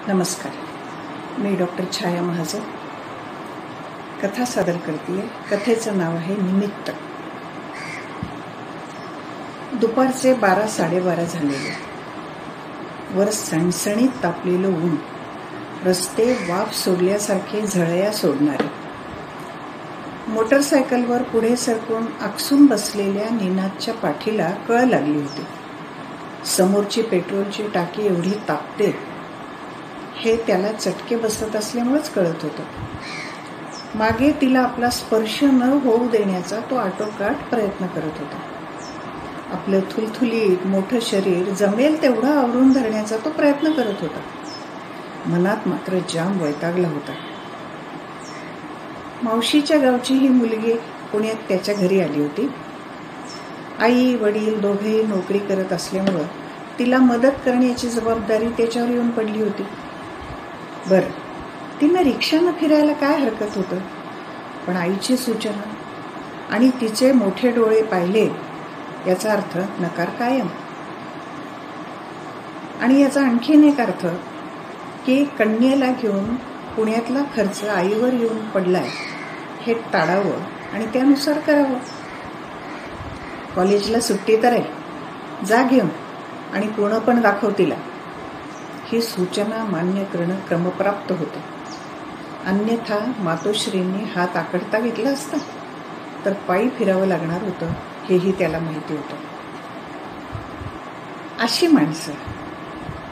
नमस्कार. मी डॉक्टर छाया महाजन कथा सादर करते. कथेचं नाव आहे निमित्त. दुपारचे 12-12:30 झालेले. वर सणसणीत तापलेलं ऊन, रस्ते वाफ सोडल्यासारखे झळया सोडणारे. मोटरसायकलवर पुढे सरकून आकसून बसलेल्या निनादच्या पाठीला कळ लागली होती. समोरची पेट्रोलची टाकी एवढी तापते हे त्याला चटके बसत असल्यामुळेच कळत होतं. मागे तिला आपला स्पर्श न होऊ देण्याचा तो आटोकाट प्रयत्न करत होता. आपलं थुलथुलीत मोठं शरीर जमेल तेवढं आवरून धरण्याचा तो प्रयत्न करत होता. मनात मात्र जाम वैतागला होता. मावशीच्या गावची ही मुलगी पुण्यात त्याच्या घरी आली होती. आई वडील दोघेही नोकरी करत असल्यामुळं तिला मदत करण्याची जबाबदारी त्याच्यावर येऊन पडली होती. बरं, तिनं रिक्षानं फिरायला काय हरकत होतं, पण आईची सूचना आणि तिचे मोठे डोळे पाहिले याचा अर्थ नकार कायम. आणि याचा आणखीन एक अर्थ की कन्येला घेऊन पुण्यातला खर्च आईवर येऊन पडलाय हे टाळावं आणि त्यानुसार करावं. कॉलेजला सुट्टी तर आहे, जा घेऊन आणि पूर्ण पण दाखव तिला. ही सूचना मान्य करणं क्रमप्राप्त होतं. अन्यथा मातोश्रींनी हात आकडता घेतला असता तर पायी फिरावं लागणार होतं हेही त्याला माहिती होतं. अशी माणसं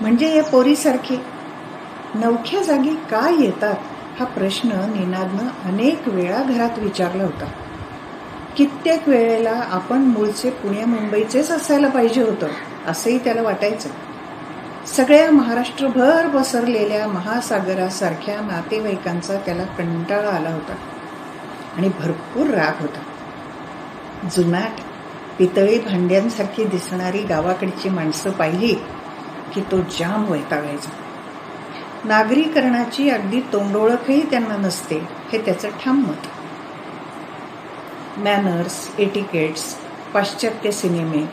म्हणजे या पोरीसारखी नवख्या जागी का येतात हा प्रश्न निनादनं अनेक वेळा घरात विचारला होता. कित्येक वेळेला आपण मूळचे पुणे मुंबईचेच असायला पाहिजे होतं असंही त्याला वाटायचं. सगळ्या महाराष्ट्रभर पसरलेल्या महासागरासारख्या नातेवाईकांचा त्याला कंटाळा आला होता आणि भरपूर राग होता. जुनाट पितळी भांड्यांसारखी दिसणारी गावाकडची माणसं पाहिली की तो जाम वैतागायचा. नागरीकरणाची अगदी तोंडोळखही त्यांना नसते हे त्याचं ठाम मत. मॅनर्स, एटिकेट्स, पाश्चात्य सिनेमे,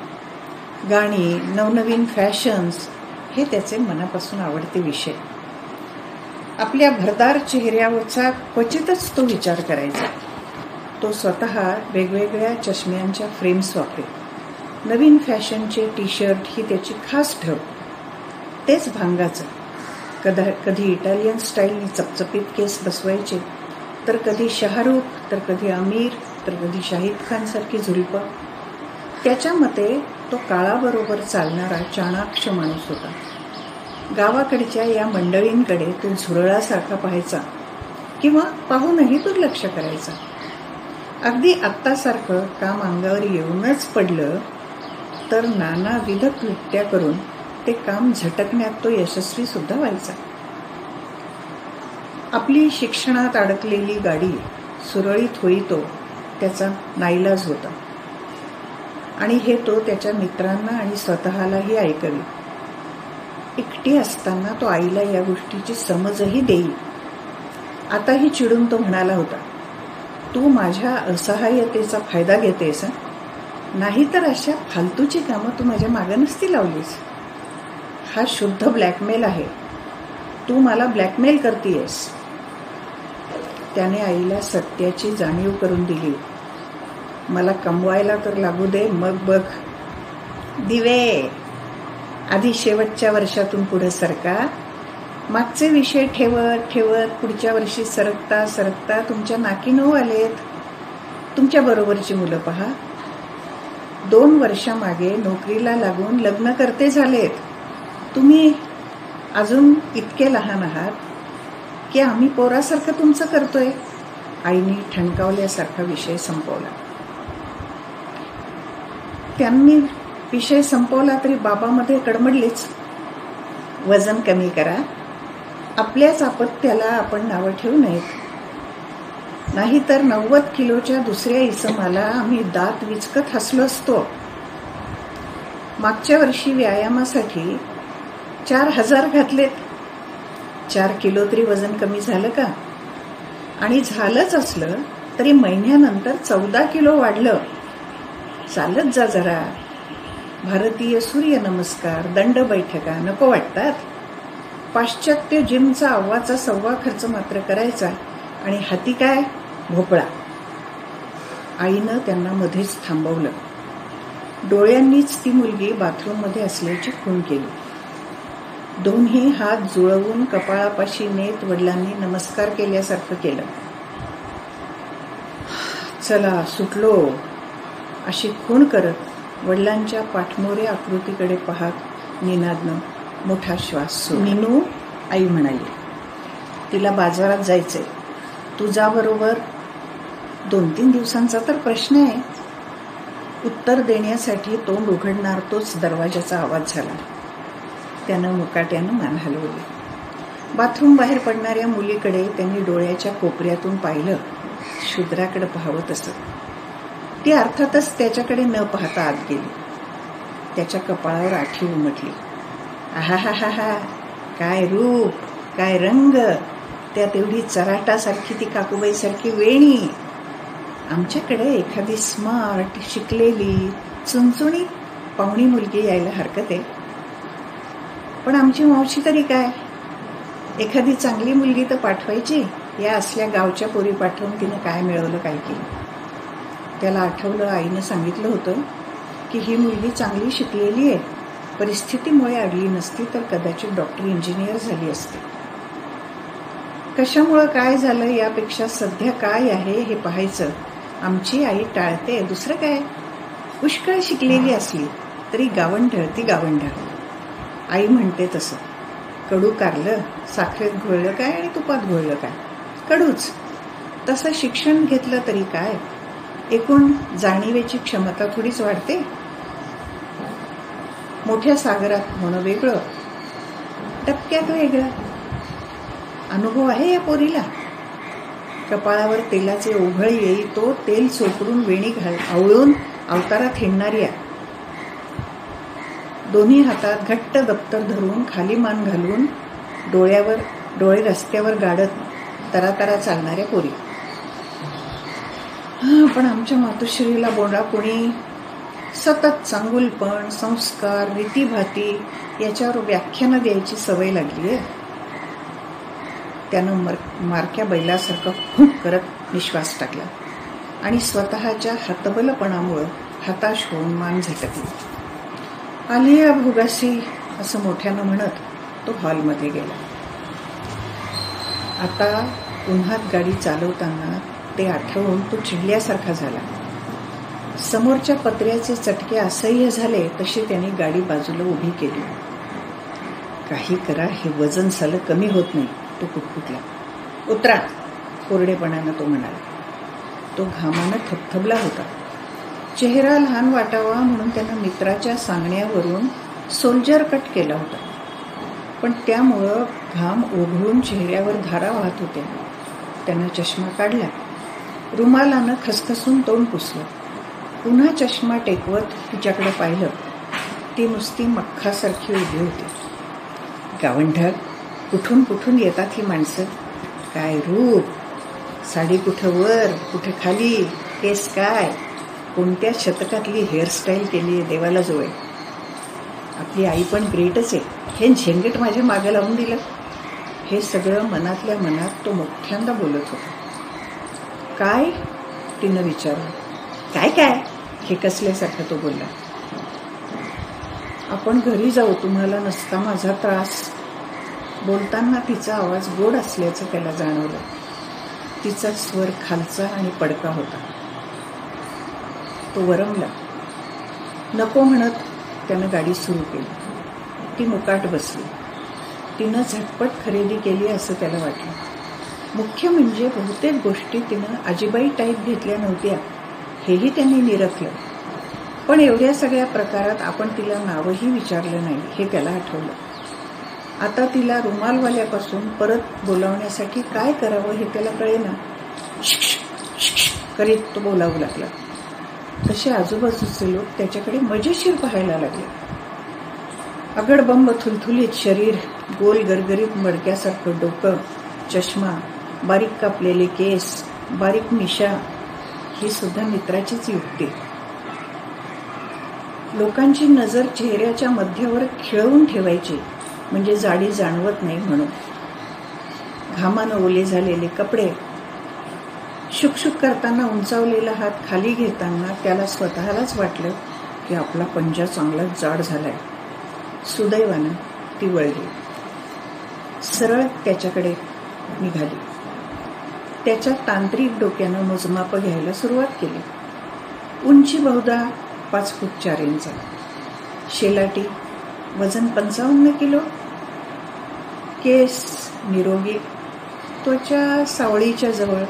गाणी, नवनवीन फॅशन्स हे त्याचे मनापासून आवडते विषय. आपल्या भरदार चेहऱ्यावरचा क्वचितच तो विचार करायचा. तो स्वतः वेगवेगळ्या चष्म्यांच्या फ्रेम्स वापरे. नवीन फॅशनचे टी-शर्ट ही त्याची खास ठेव. तेच भांगाचं. कधी इटालियन स्टाईलनी चपचपीत केस बसवायचे, तर कधी शाहरुख, तर कधी आमिर, तर कधी शाहिद खान सारखी झुलपं. त्याच्या मते तो काळाबरोबर चालणारा चाणाक्ष माणूस होता. गावाकडच्या या मंडळींकडे तो झुरळासारखा पाहायचा किंवा पाहूनही दुर्लक्ष करायचा. अगदी आत्तासारखं काम अंगावर येऊनच पडलं तर नानाविध कृत्या करून ते काम झटकण्यात तो यशस्वी सुद्धा व्हायचा. आपली शिक्षणात अडकलेली गाडी सुरळीत होईतो त्याचा नाईलाज होता आणि हे तो त्याच्या मित्रांना आणि स्वतःलाही ऐकवी. एकटी असताना तो आईला या गोष्टीची समजही देई. आताही चिडून तो म्हणाला होता, तू माझ्या असहाय्यतेचा फायदा घेतेस, नाहीतर अशा फालतूची कामं तू माझ्या मागं नसती लावलीस. हा शुद्ध ब्लॅकमेल आहे. तू मला ब्लॅकमेल करतेयस. त्याने आईला सत्याची जाणीव करून दिली. मला कमवायला तर लागू दे, मग बघ. दिवे, आधी शेवटच्या वर्षातून पुढे सरका. मागचे विषय ठेवत ठेवत पुढच्या वर्षी सरकता सरकता तुमच्या नाकी नऊ आलेत. तुमच्या बरोबरची मुलं पहा. 2 वर्षामागे नोकरीला लागून लग्न करते झालेत. तुम्ही अजून इतके लहान आहात की आम्ही पोरासारखं तुमचं करतोय. आईने ठणकावल्यासारखा विषय संपवला. त्यांनी विषय संपवला तरी बाबामध्ये कडमडलीच. वजन कमी करा. आपल्याच अपत्याला आपण नावं ठेवू नयेत. नाहीतर 90 किलोच्या दुसऱ्या इसमाला आम्ही दात विचकत हसलो असतो. मागच्या वर्षी व्यायामासाठी 4,000 घातलेत. 4 किलो तरी वजन कमी झालं का? आणि झालंच असलं तरी महिन्यानंतर 14 किलो वाढलं. चालत जा जरा. भारतीय सूर्यनमस्कार, दंड बैठका नको वाटतात? पाश्चात्य जिमचा अव्वाचा सव्वा खर्च मात्र करायचा आणि हाती काय भोपळा. आईनं त्यांना मध्येच थांबवलं. डोळ्यांनीच ती मुलगी बाथरूममध्ये असल्याची खूण केली. दोन्ही हात जुळवून कपाळापाशी नेत वडिलांनी नमस्कार केल्यासारखं केलं. चला सुटलो अशी खूण करत वडिलांच्या पाठमोऱ्या आकृतीकडे पाहत निनादनं मोठा श्वास सोडला. मीनू, आई म्हणाली, तिला बाजारात जायचंय, तुझा बरोबर. 2-3 दिवसांचा तर प्रश्न आहे. उत्तर देण्यासाठी तोंड उघडणार तोच दरवाजाचा आवाज झाला. त्यानं मुकाट्यानं मान हलवली. बाथरूम बाहेर पडणाऱ्या मुलीकडे त्यांनी डोळ्याच्या कोपऱ्यातून पाहिलं. शूद्राकडे पाहवत असत. ती अर्थातच त्याच्याकडे न पाहता आत गेली. त्याच्या कपाळावर आठी उमटली. आहाहाहा, काय रूप, काय रंग, त्यात एवढी चराटासारखी ती काकूबाईसारखी वेणी. आमच्याकडे एखादी स्मार्ट, शिकलेली, चुणचुणी पाहुणी मुलगी यायला हरकत आहे. पण आमची मावशी तरी काय, एखादी चांगली मुलगी तर पाठवायची. या असल्या गावच्या पोरी पाठवून तिनं काय मिळवलं, काय केलं. त्याला आठवलं आईनं सांगितलं होतं की ही मुलगी चांगली शिकलेली आहे, परिस्थितीमुळे अडली नसती तर कदाचित डॉक्टर, इंजिनियर झाली असते. कशामुळं काय झालं यापेक्षा सध्या काय आहे हे पाहायचं आमची आई टाळते. दुसरं काय, पुष्कळ शिकलेली असली तरी गावंढळ ती गावंढळ. आई म्हणते तसं. कडू कारलं साखरेत घोळलं काय आणि तुपात घोळलं काय, कडूच. तसं शिक्षण घेतलं तरी काय, एकूण जाणीवेची क्षमता थोडीच वाढते. मोठ्या सागरात होणं वेगळं, टपक्यात वेगळं. अनुभव आहे या पोरीला. कपाळावर तेलाचे ओघळ येई तो तेल चोपडून वेणी आवळून अवतारात हिंडणारी आहे. दोन्ही हातात घट्ट दप्तर धरून खाली मान घालून डोळे रस्त्यावर गाडत तरातरा चालणाऱ्या पोरी. पण आमच्या मातोश्रीला बोडा कोणी सतत चांगुलपण, संस्कार, रीतीभाती याच्यावर व्याख्यानं द्यायची सवय लागली आहे. त्यानं मारक्या बैलासारखं खूप करत निश्वास टाकला आणि स्वतःच्या हतबलपणामुळं हताश होऊन मान झटकली. आलिया भोगासी असं मोठ्यानं म्हणत तो हॉलमध्ये गेला. आता उन्हात गाडी चालवताना ते आठवून तो चिडल्यासारखा झाला. समोरच्या पत्र्याचे चटके असह्य झाले तशी त्याने गाडी बाजूला उभी केली. काही करा, हे वजन सालं कमी होत नाही, तो कुटकुटला. उतरा, कोरडेपणानं तो म्हणाला. तो घामानं थबथबला होता. चेहरा लहान वाटावा म्हणून त्यानं मित्राच्या सांगण्यावरून सोल्जर कट केला होता. पण त्यामुळं घाम ओघळून चेहऱ्यावर धारा वाहत होत्या. त्यानं चष्मा काढला. रुमालानं खसखसून तोंड पुसलं. पुन्हा चष्मा टेकवत तिच्याकडे पाहिलं. ती नुसती मख्खासारखी उभी होती. गावंढळ, कुठून कुठून येतात ही माणसं. काय रूप, साडी कुठं वर कुठं खाली, केस काय, कोणत्या शतकातली हेअरस्टाईल केली आहे देवाला जोळे. आपली आई पण ग्रेटच आहे. हे झेंगट माझ्या मागे लावून दिलं. हे सगळं मनातल्या मनात तो मोठ्यांदा बोलत होता. काय, तिनं विचारलं. काय काय, हे कसल्यासारखं तो बोलला. आपण घरी जाऊ, तुम्हाला नसता माझा त्रास. बोलताना तिचा आवाज गोड असल्याचं त्याला जाणवलं. तिचा स्वर खालचा आणि पडका होता. तो वरमला. नको म्हणत त्यानं गाडी सुरू केली. ती मुकाट बसली. तिनं झटपट खरेदी केली असं त्याला वाटलं. मुख्य म्हणजे बहुतेक गोष्टी तिनं आजीबाई टाईप घेतल्या नव्हत्या हेही त्यांनी निरखलं. पण एवढ्या सगळ्या प्रकारात आपण तिला नावही विचारलं नाही हे त्याला आठवलं. आता तिला रुमालवाल्यापासून परत बोलावण्यासाठी काय करावं हे त्याला कळेना. करीत तो बोलावू लागला. तसे आजूबाजूचे लोक त्याच्याकडे मजेशीर पाहायला लागले. अगडबंब थुलथुलीत शरीर, गोल गरगरीत मडक्यासारखं डोकं, चष्मा, बारीक कापलेले केस, बारीक मिशा, ही सुद्धा मित्राचीच युक्ती. लोकांची नजर चेहऱ्याच्या मध्यावर खिळवून ठेवायची म्हणजे जाडी जाणवत नाही म्हणून. घामानं ओले झालेले कपडे, शुकशुक करताना उंचावलेला हात खाली घेताना त्याला स्वतःलाच वाटलं की आपला पंजा चांगलाच जाड झालाय. सुदैवानं ती वळली, सरळ त्याच्याकडे निघाली. त्याच्या तांत्रिक डोक्यानं मोजमाप घ्यायला सुरुवात केली. उंची बहुधा 5 फूट 4 इंच, शेलाटी, वजन 55 किलो, केस निरोगी, त्वचा सावळीच्या जवळ,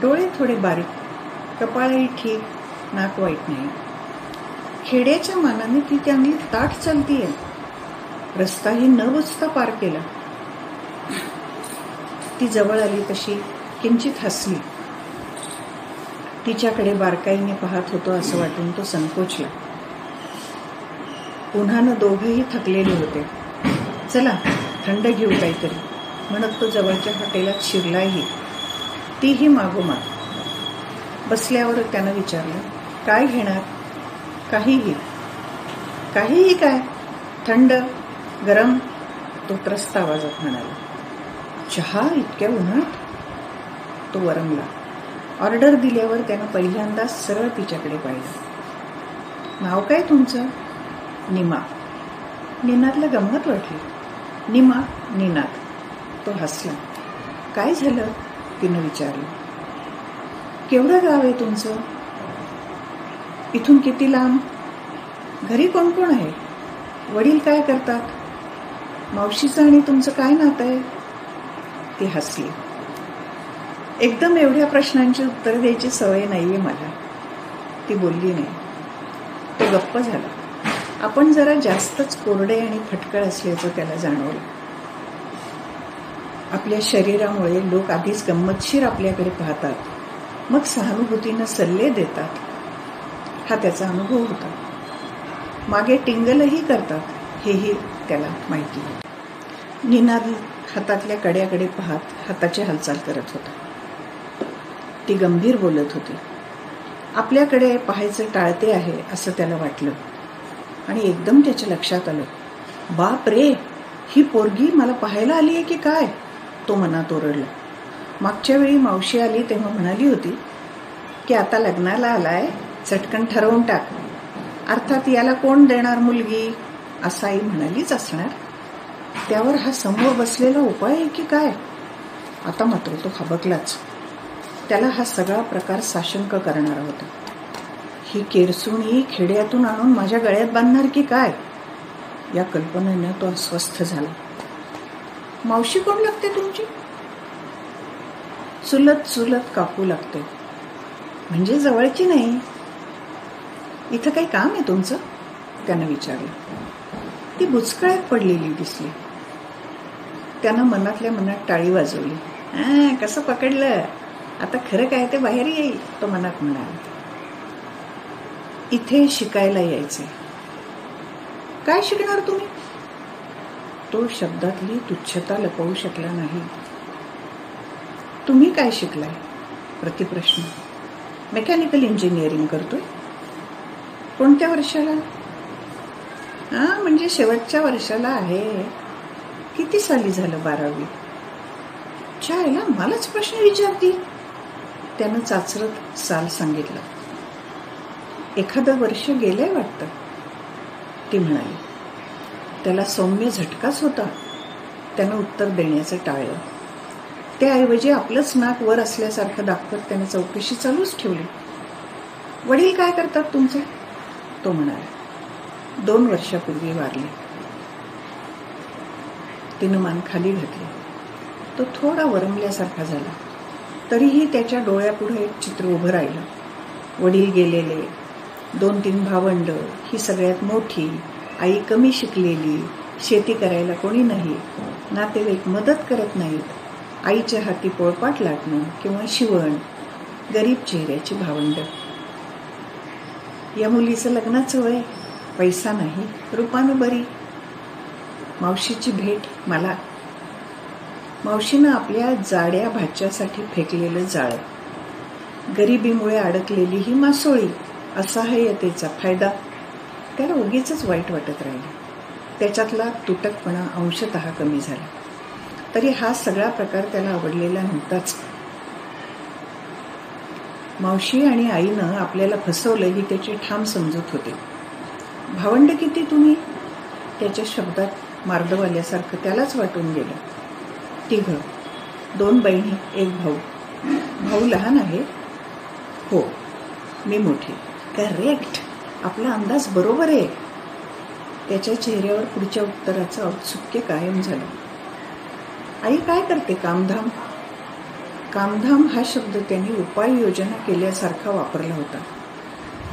डोळे थोडे बारीक, कपाळही ठीक, नाक वाईट नाही. खेड्याच्या मानाने ती चांगली ताठ चालतीये. रस्ताही न बुजता पार केला. ती जवळ आली तशी किंचित हसली. तिच्याकडे बारकाईने पाहत होतो असं वाटून तो संकोचला. उन्हानं दोघंही थकलेले होते. चला थंड घेऊ काहीतरी म्हणत तो जवळच्या हॉटेलात शिरलाही, तीही मागोमाग. बसल्यावर त्यानं विचारलं, काय घेणार? काहीही. काहीही काय? थंड, गरम? तो त्रस्त आवाजात म्हणाला. चहा इतक्या उन्हात? तो वरमला. ऑर्डर दिल्यावर त्यानं पहिल्यांदाच सरळ तिच्याकडे पाहिलं. नाव काय तुमचं? निमा. निनादला गंमत वाटली. निमा, निनाद. तो हसला. काय झालं? तिनं विचारलं. केवढं गाव आहे तुमचं? इथून किती लांब? घरी कोण कोण आहे? वडील काय करतात? मावशीचं आणि तुमचं काय नातं आहे? ती हसली. एकदम एवढ्या प्रश्नांची उत्तर द्यायची सवय नाहीये मला. ती बोलली नाही. तो गप्प झाला. आपण जरा जास्तच कोरडे आणि फटकळ असल्याचं त्याला जाणवलं. आपल्या शरीरामुळे लोक आधीच गंमतशीर आपल्याकडे पाहतात, मग सहानुभूतीनं सल्ले देतात. हा त्याचा अनुभव होता. मागे टिंगलही करतात, हेही त्याला माहिती होतं. निनाद हातातल्या कड्याकडे पाहत हाताची हालचाल करत होता. ती गंभीर बोलत होती. आपल्याकडे पाहायचं टाळते आहे असं त्याला वाटलं आणि एकदम त्याच्या लक्षात आलं. बाप रे, ही पोरगी मला पाहायला आली आहे की काय? तो मनात ओरडला. मागच्या वेळी मावशी आली तेव्हा म्हणाली होती की आता लग्नाला आलाय, चटकन ठरवून टाक. अर्थात याला कोण देणार मुलगी असं आई म्हणालीच असणार. त्यावर हा समोर बसलेला उपाय आहे की काय? आता मात्र तो हबकलाच. त्याला हा सगळा प्रकार साशंक करणारा होता. ही केरसुणी खेड्यातून आणून माझ्या गळ्यात बांधणार की काय, या कल्पनेनं तो अस्वस्थ झाला. मावशी कोण लागते तुमची? चुलत चुलत काकू लागते. म्हणजे जवळची नाही. इथं काही काम आहे तुमचं? त्यानं विचारलं. ती बुचकळ्यात पडलेली दिसली. त्यानं मनातल्या मनात टाळी वाजवली. कसं पकडलं? आता खरं काय ते बाहेर येईल, तो मनात म्हणाला. इथे शिकायला यायचंय. काय शिकणार तुम्ही? तो शब्दातली तुच्छता लपवू शकला नाही. तुम्ही काय शिकलाय? प्रतिप्रश्न. मेकॅनिकल इंजिनिअरिंग करतोय. कोणत्या वर्षाला? म्हणजे शेवटच्या वर्षाला आहे. किती साली झालं 12वी? चायला मलाच प्रश्न विचारती. त्यानं चाचरत साल सांगितलं. एखादं वर्ष गेलंय वाटतं, ती म्हणाली. त्याला सौम्य झटकाच होता. त्यानं उत्तर देण्याचं टाळलं. त्याऐवजी आपलंच नाक वर असल्यासारखं दाखवत त्यानं चौकशी चालूच ठेवली. वडील काय करतात तुमचे? तो म्हणाला. 2 वर्षापूर्वी वारले. तिनं मान खाली घातली. तो थोडा वरमल्यासारखा झाला. तरीही त्याच्या डोळ्यापुढे एक चित्र उभं राहिलं. वडील गेलेले, 2-3 भावंड, ही सगळ्यात मोठी, आई कमी शिकलेली, शेती करायला कोणी नाही, नातेवाईक मदत करत नाहीत, आईच्या हाती पोळपाट लाटणं किंवा शिवण, गरीब चेहऱ्याची भावंड. या मुलीचं लग्नाचं वय, पैसा नाही, रूपानं बरी. मावशीची भेट मला. मावशीनं आपल्या जाड्या भाच्यासाठी फेकलेलं जाळं, गरिबीमुळे अडकलेली ही मासोळी, असहाय्यतेचा फायदा. त्याला उगीच वाईट वाटत राहिले. त्याच्यातला तुटकपणा अंशतः कमी झाला. तरी हा सगळा प्रकार त्याला आवडलेला नव्हताच. मावशी आणि आईनं आपल्याला फसवलं ही त्याची ठाम समजूत होती. भावंड किती तुम्ही? त्याच्या शब्दात मार्दव आल्यासारखं त्यालाच वाटून गेलं. 3, 2 बहिणी, 1 भाऊ. भाऊ लहान आहे? हो, मी मोठी. करेक्ट, आपला अंदाज बरोबर आहे. त्याच्या चेहऱ्यावर पुढच्या उत्तराचं औत्सुक्य कायम झालं. आई काय करते? कामधाम. कामधाम हा शब्द त्यांनी उपाययोजना केल्यासारखा वापरला होता.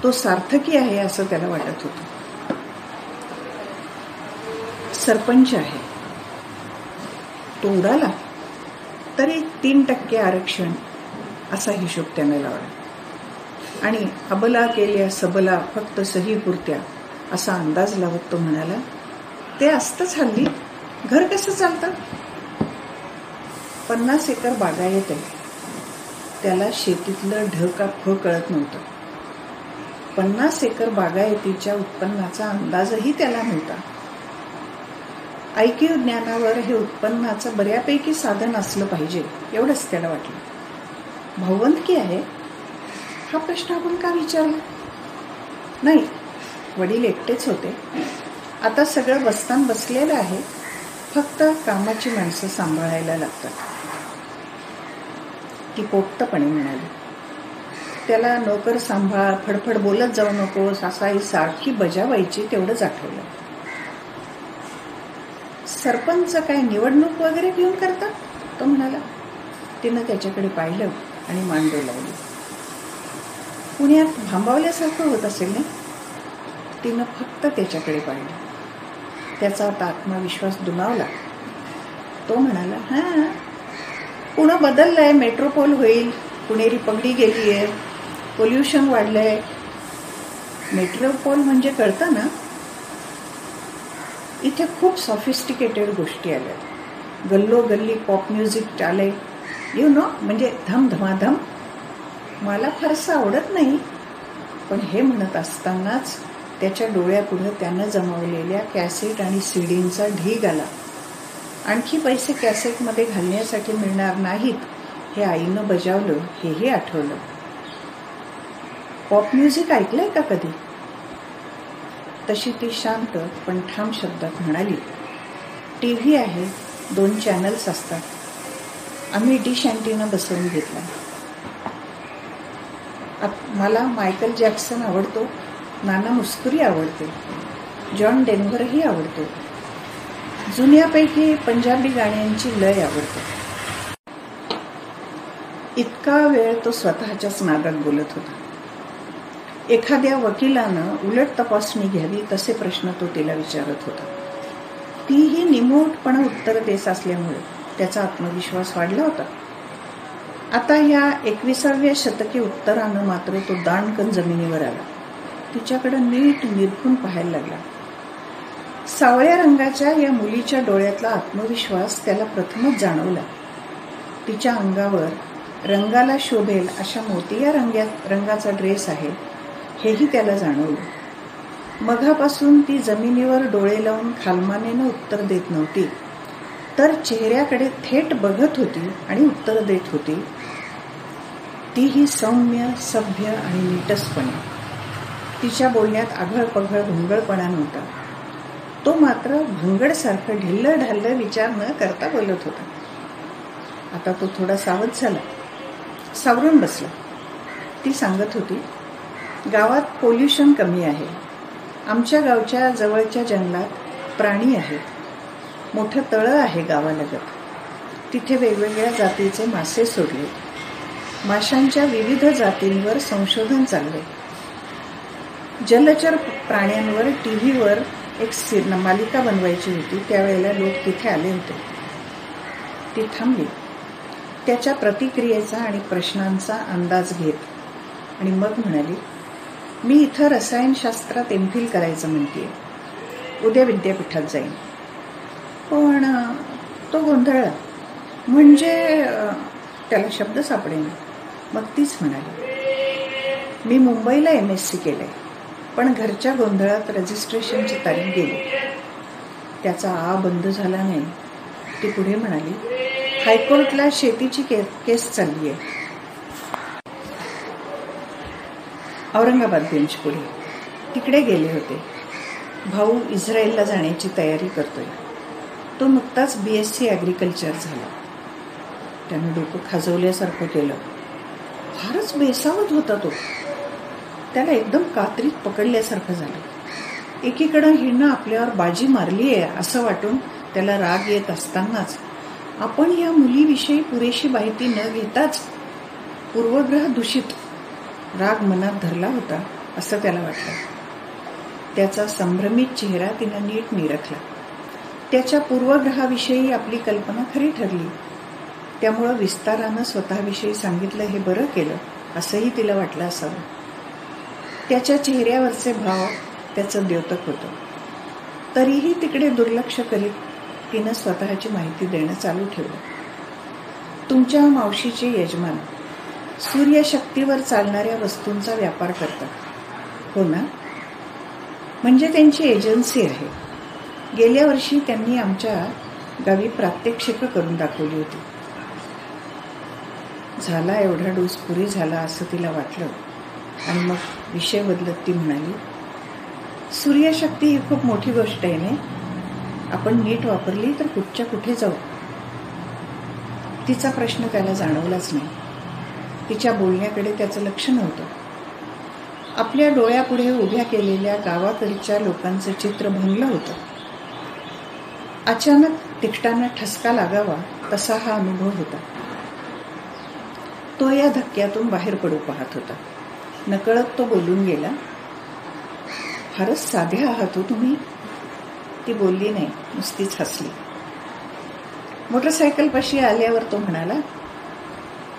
तो सार्थकी आहे असं त्याला वाटत होतं. सरपंच आहे. तो उडाला तरी 3% आरक्षण असा हिशोब त्याने लावला. आणि अबला केल्या सबला फक्त सही पुरत्या असा अंदाज लावत तो म्हणाला, ते असतंच हल्ली. घर कसं चालतं? 50 एकर बागायत आहे. त्याला शेतीतलं ढ का फ कळत नव्हतं. 50 एकर बागायतीच्या उत्पन्नाचा अंदाजही त्याला नव्हता. ऐकीव ज्ञानावर हे उत्पन्नाचं बऱ्यापैकी साधन असलं पाहिजे एवढंच त्याला वाटलं. भावंडकी आहे? हा प्रश्न आपण का विचारला? नाही, वडील एकटेच होते. आता सगळं बस्तान बसलेलं आहे. फक्त कामाची माणसं सांभाळायला लागतात. ती पोपटपणे म्हणाली. त्याला नोकर सांभाळ, फडफड बोलत जाऊ नकोस असा ही सारखी बजावायची तेवढंच आठवलं. सरपंच काय निवडणूक वगैरे घेऊन करतात? तो म्हणाला. तिनं त्याच्याकडे पाहिलं आणि मान डोलावली. पुण्यात भांबावल्यासारखं होत असेल ना? तिनं फक्त त्याच्याकडे पाहिलं. त्याचा आता आत्मविश्वास दुणावला. तो म्हणाला, हां, पुणं बदललंय, मेट्रोपोल होईल, पुणेरी पगडी गेली आहे, पोल्युशन वाढलंय. मेट्रोपोल म्हणजे कळतं ना? इथे खूप सॉफिस्टिकेटेड गोष्टी आल्या. गल्लोगल्ली पॉप म्युझिक आलंय, यू नो, म्हणजे धमधमाधम. मला फारसं आवडत नाही. पण हे म्हणत असतानाच त्याच्या डोळ्यापुढं त्यानं जमवलेल्या कॅसेट आणि सीडींचा ढीग आला. आणखी पैसे कॅसेटमध्ये घालण्यासाठी मिळणार नाहीत हे आईनं बजावलं हेही आठवलं. पॉप म्युझिक ऐकलंय का कधी? तशी ती शांत पण ठाम शब्दात म्हणाली, टीव्ही आहे, 2 चॅनल्स असतात. आम्ही डिश अँटिना बसवून घेतला. मला मायकल जॅक्सन आवडतो, नाना मुस्कुरी आवडते, जॉन डेन्व्हरही आवडतो. जुन्यापैकी पंजाबी गाण्यांची लय आवडते. इतका वेळ तो स्वतःच्याच नादात बोलत होता. एखाद्या वकिलानं उलट तपासणी घ्यावी तसे प्रश्न तो तिला विचारत होता. तीही निमूटपणे उत्तर देत असल्यामुळे त्याचा आत्मविश्वास वाढला होता. आता या 21व्या शतकी उत्तरानं मात्र तो दाणकन जमिनीवर आला. तिच्याकडे नीट निरखून पाहायला लागला. सावळ्या रंगाच्या या मुलीच्या डोळ्यातला आत्मविश्वास त्याला प्रथमच जाणवला. तिच्या अंगावर रंगाला शोभेल अशा मोतिया रंगाचा ड्रेस आहे हेही त्याला जाणवलं. मघापासून ती जमिनीवर डोळे लावून खालमानेनं उत्तर देत नव्हती, तर चेहऱ्याकडे थेट बघत होती आणि उत्तर देत होती. तीही सौम्य, सभ्य आणि नीटसपणे. तिच्या बोलण्यात आघळपघळ भंगळपणा नव्हता. तो मात्र भंगडसारखं ढिल्लं ढाल्लं विचार न करता बोलत होता. आता तो थोडा सावध झाला, सावरून बसला. ती सांगत होती, गावात पोल्युशन कमी आहे. आमच्या गावच्या जवळच्या जंगलात प्राणी आहेत. मोठं तळं आहे गावालगत. तिथे वेगवेगळ्या जातीचे मासे सोडले. माशांच्या विविध जातींवर संशोधन चालले. जलचर प्राण्यांवर टीव्हीवर एक मालिका बनवायची होती. त्यावेळेला लोक तिथे आले होते. ती थांबली. त्याच्या प्रतिक्रियेचा आणि प्रश्नांचा अंदाज घेत आणि मग म्हणाली, मी इथं रसायनशास्त्रात MPhil करायचं म्हणतेय. उद्या विद्यापीठात जाईन. पण तो गोंधळला. म्हणजे त्याला शब्द सापडेना. मग तीच म्हणाली, मी मुंबईला MSc केलंय, पण घरच्या गोंधळात रजिस्ट्रेशनची तारीख गेली. त्याचा आ बंद झाला नाही. ती पुढे म्हणाली, हायकोर्टला शेतीची केस चालली आहे. औरंगाबाद बेंच पुढे तिकडे गेले होते. भाऊ इस्रायलला जाण्याची तयारी करतोय. तो नुकताच BSc ॲग्रिकल्चर झाला. त्यानं डोकं खाजवल्यासारखं केलं. फारच बेसावत होता तो. त्याला एकदम कात्रीत पकडल्यासारखं झालं. एकीकडं हिनं आपल्यावर बाजी मारली आहे असं वाटून त्याला राग येत असतानाच आपण या मुलीविषयी पुरेशी माहिती न घेताच पूर्वग्रह दूषित राग मनात धरला होता असं त्याला वाटलं. त्याचा संभ्रमित चेहरा तिनं नीट निरखला. त्याच्या पूर्वग्रहाविषयी आपली कल्पना खरी ठरली. त्यामुळं विस्तारानं स्वतःविषयी सांगितलं हे बरं केलं असंही तिला वाटलं असावं. त्याच्या चेहऱ्यावरचे भाव त्याचं द्योतक होतं. तरीही तिकडे दुर्लक्ष करीत तिनं स्वतःची माहिती देणं चालू ठेवलं. तुमच्या मावशीचे यजमान सूर्यशक्तीवर चालणाऱ्या वस्तूंचा व्यापार करतात, हो ना? म्हणजे त्यांची एजन्सी आहे. गेल्या वर्षी त्यांनी आमच्या गावी प्रात्यक्षिकं करून दाखवली होती. झाला एवढा डोस पुरे झाला असं तिला वाटलं आणि मग विषय बदलत ती म्हणाली, सूर्यशक्ती ही खूप मोठी गोष्ट आहे ने. आपण नीट वापरली तर कुठच्या कुठे जाऊ. तिचा प्रश्न त्याला जाणवलाच नाही. तिच्या बोलण्याकडे त्याचं लक्ष नव्हतं. आपल्या डोळ्यापुढे उभ्या केलेल्या गावाकडच्या लोकांचं चित्र भंगलं होतं. अचानक तिकटाना ठसका लागावा तसा हा अनुभव होता. तो या धक्क्यातून बाहेर पडू पाहत होता. नकळत तो बोलून गेला, फारच साध्या आहात हो तुम्ही. ती बोलली नाही, नुसतीच हसली. मोटरसायकलपाशी आल्यावर तो म्हणाला,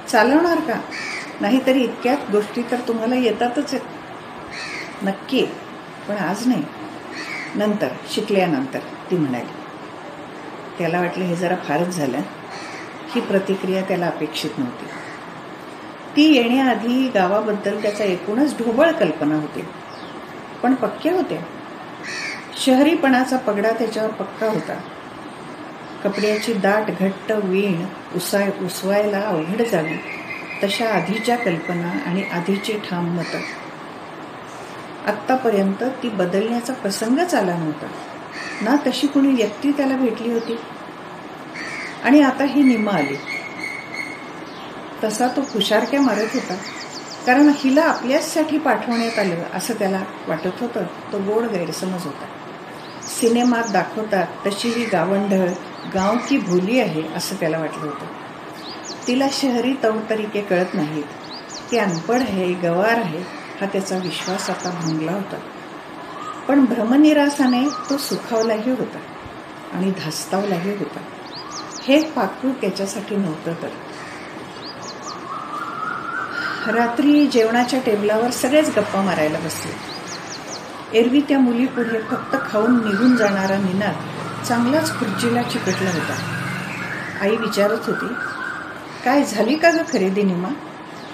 चालवणार का? नाहीतरी इतक्यात गोष्टी तर तुम्हाला येतातच. नक्की, पण आज नाही, नंतर शिकल्यानंतर, ती म्हणाली. त्याला वाटलं हे जरा फारच झालं. ही प्रतिक्रिया त्याला अपेक्षित नव्हती. ती येण्याआधी गावाबद्दल त्याचा एकूणच ढोबळ कल्पना होती, पण पक्क्या होत्या. शहरीपणाचा पगडा त्याच्यावर पक्का होता. कपड्याची दाट घट्ट वीण उसवायला अवघड जावी तशा आधीच्या कल्पना आणि आधीची ठाम मतं. आत्तापर्यंत ती बदलण्याचा प्रसंगच आला नव्हता ना. तशी कुणी व्यक्ती त्याला भेटली होती आणि आता ही निम्मा आली. तसा तो हुशारक्या मारत होता, कारण हिला आपल्याचसाठी पाठवण्यात आलं असं त्याला वाटत होतं. तो गोड गैरसमज होता. सिनेमात दाखवतात तशी ही गावंढळ गाव की भोली आहे असं त्याला वाटलं होतं. तिला शहरी तौतरिके कळत नाहीत. ती अनपढ आहे, गवार आहे हा त्याचा विश्वास आता भंगला होता. पण भ्रमनिरासाने तो सुखावलाही होता आणि धास्तावलाही होता. हे पाखरू त्याच्यासाठी नव्हतं. तर रात्री जेवणाच्या टेबलावर सगळेच गप्पा मारायला बसले. एरवी त्या मुलीपुढे फक्त खाऊन निघून जाणारा निनाद चांगलाच खुर्चीला चिकटला होता. आई विचारत होती, काय झाली का ग खरेदी निमा?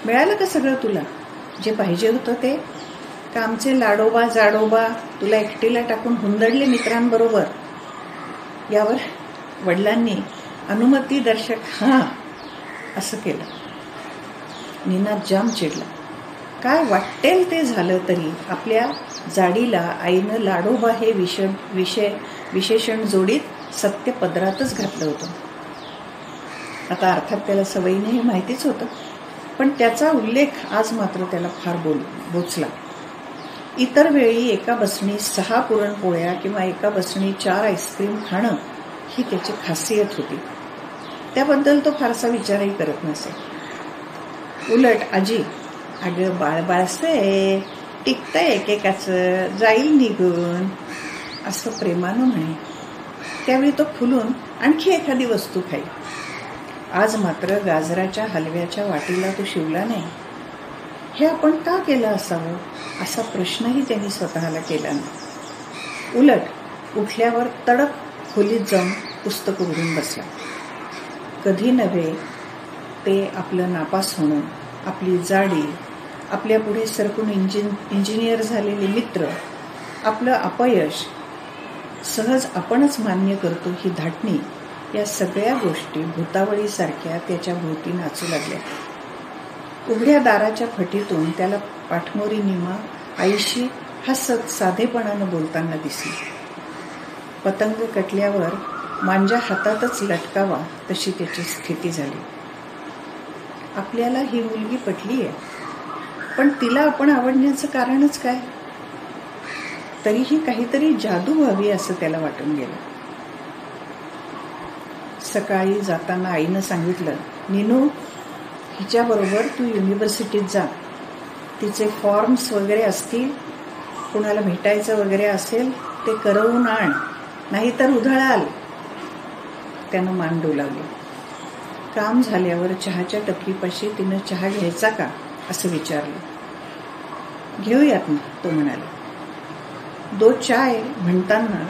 मिळालं का सगळं तुला जे पाहिजे होतं ते? का आमचे लाडोबा जाडोबा तुला एकटीला टाकून हुंदडले मित्रांबरोबर? यावर वडिलांनी अनुमतीदर्शक हां असं केलं. निनाद जाम चिडला. काय वाटेल ते झालं तरी आपल्या जाडीला आईनं लाडोबा हे विशेषण जोडीत सत्य पदरातच घातलं होतं. आता अर्थात त्याला सवयीने हे माहितीच होतं, पण त्याचा उल्लेख आज मात्र त्याला फार बोचला. इतर वेळी एका बसणी 6 पुरणपोळ्या किंवा एका बसणी 4 आईस्क्रीम खाणं ही त्याची खासियत होती. त्याबद्दल तो फारसा विचारही करत नसे. उलट आजी, अगं बाळबाळसे टिकतंय एकेकाचं, जाईल निघून असं प्रेमानं म्हणे. त्यावेळी तो फुलून आणखी एखादी वस्तू खाई. आज मात्र गाजराच्या हलव्याच्या वाटीला तो शिवला नाही. हे आपण का केलं असावं असा प्रश्नही त्यांनी स्वतःला केला नाही. उलट उठल्यावर तडक खोलीत जाऊन पुस्तक उघडून बसला. कधी नव्हे ते आपलं नापास होणं, आपली जाडी, आपल्या पुढे सरकून इंजिनियर झालेले मित्र, आपलं अपयश सहज आपणच मान्य करतो ही धाटणी, या सगळ्या गोष्टी भूतावळीसारख्या त्याच्या भोवती नाचू लागल्या. उघड्या दाराच्या फटीतून त्याला पाठमोरी निमा आईशी हसत साधेपणानं बोलताना दिसली. पतंग कटल्यावर मांजा हातातच लटकावा तशी त्याची स्थिती झाली. आपल्याला ही मुलगी पटली आहे, पण तिला आपण आवडण्याचं कारणच काय? तरीही काहीतरी जादू व्हावी असं त्याला वाटून गेलं. सकाळी जाताना आईनं सांगितलं, नीनू, हिच्याबरोबर तू युनिव्हर्सिटीत जा. तिचे फॉर्म्स वगैरे असतील, कुणाला भेटायचं वगैरे असेल ते करवून आण, नाहीतर उधळाल. त्यानं मान डोलावली. काम झाल्यावर चहाच्या टपरीपाशी तिनं चहा घ्यायचा का असं विचारलं. घेऊयात ना, तो म्हणाला. दो चाय म्हणताना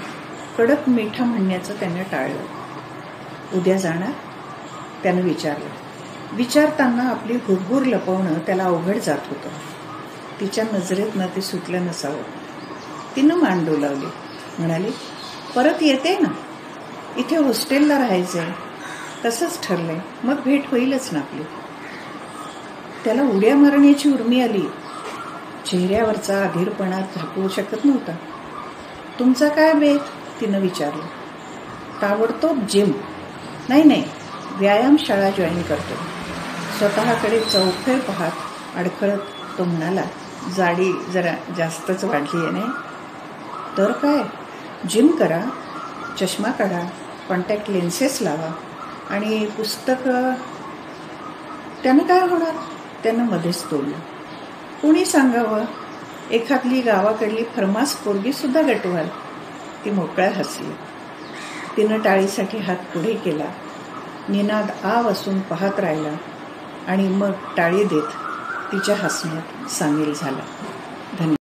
कडक मिठा म्हणण्याचं त्यानं टाळलं. उद्या जाणार? त्यानं विचारलं. विचारताना आपली हुरहुर लपवणं त्याला अवघड जात होतं. तिच्या नजरेतनं ते सुटलं नसावं. तिनं मान डोलावली, म्हणाली, परत येते ना, इथे हॉस्टेलला राहायचंय. तसंच ठरलंय, मग भेट होईलच ना आपली. त्याला उड्या मारण्याची उर्मी आली. चेहऱ्यावरचा अधीरपणा झाकवू शकत नव्हता. तुमचा काय बेत? तिनं विचारलं. ताबडतोब जिम. नाही, व्यायामशाळा जॉईन करतो. स्वतःकडे चौफेर पाहत अडखळत तो म्हणाला, जाडी जरा जास्तच वाढली आहे नाही? तर काय, जिम करा, चष्मा काढा, कॉन्टॅक्ट लेन्सेस लावा आणि पुस्तकं. त्यानं काय होणार? त्यानं मध्येच तोडलं. कोणी सांगावं? एखादली गावाकडली फरमास पोरगी सुद्धा गटवाल. ती मोकळ्या हसली. तिनं टाळीसाठी हात पुढे केला. निनाद आ वासून पाहत राहिला आणि मग टाळी देत तिच्या हसण्यात सामील झाला. धन्यवाद.